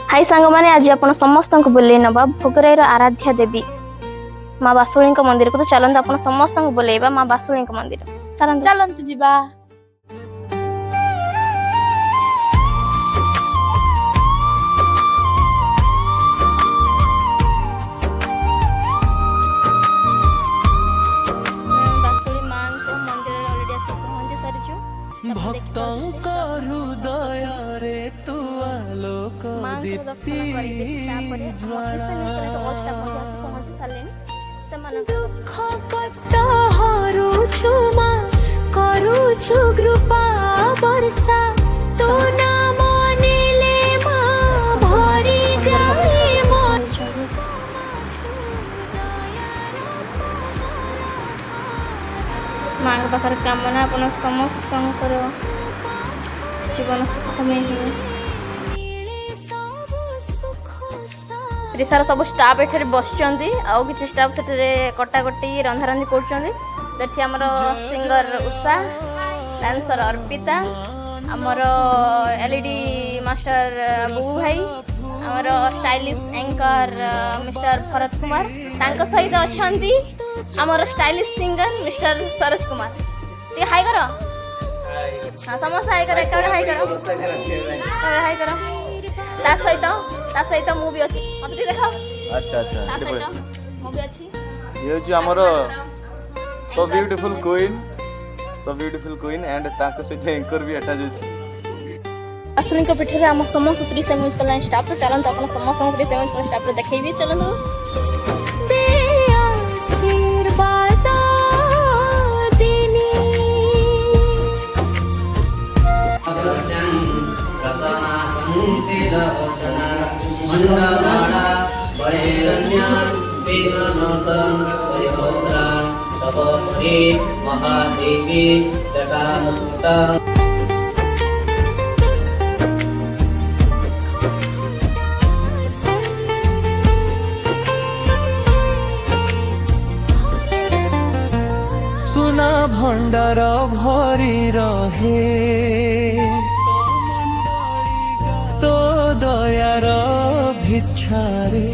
High सांग मैंने आज आप समस्त को बुले नवा भोगराई आराध्या देवी माँ बासुड़ी मंदिर को। तो चलते आप समस्त को बुलेवा माँ बासुड़ी मंदिर। चलते चलते जीवा। बासुड़ी माँ को मंदिर ऑलरेडी आसी पहुंची सारिछु। भक्तों हृदय रे तू आलोक दीप्ति दुख कष्ट हरुछु मा करुछु कृपा वर्षा तो नाम नेले मा भरि जाए मन। माँ पाखर कामना अपन समस्त जीवन सुखमय हो। त्रिशार सब स्टाफ एठे बसचंदी आउ किछि स्टाफ सेठे कटाकटी रंधारंधी करचंदी। सेठी हमर सिंगर उषा, डांसर अर्पिता, हमर एलईडी मास्टर बुबू भाई, हमर stylish anchor mister Bharat Kumar, तांको सहित अछंती हमर stylish singer mister Saroj Kumar. टी हाय करो। हां समस्त हाय करो। एकड़े हाय करो। हाय करो। ता सहित मु भी अछि। मते देखाओ। अच्छा अच्छा ता सहित मु भी अछि। ये जो हमरो सो ब्यूटीफुल क्वीन एंड ताको सहित एंकर भी अटैच अछि। बासुड़ी को पिठरे हम समस्त त्रिशा म्यूजिक लाइन स्टाफ। तो चलंत अपन समस्त त्रिशा म्यूजिक स्टाफ रे देखैबी। चलंत महादेवी जगन्नाथ सुना भंडार भरी रहे तो दयार भिक्षारे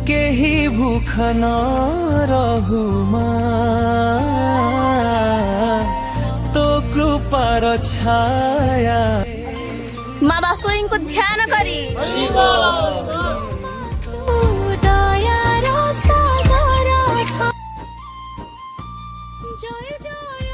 केही भूख न रहु तो कृपार छाया। माँ बासुड़ी को ध्यान करी दयार सागर जय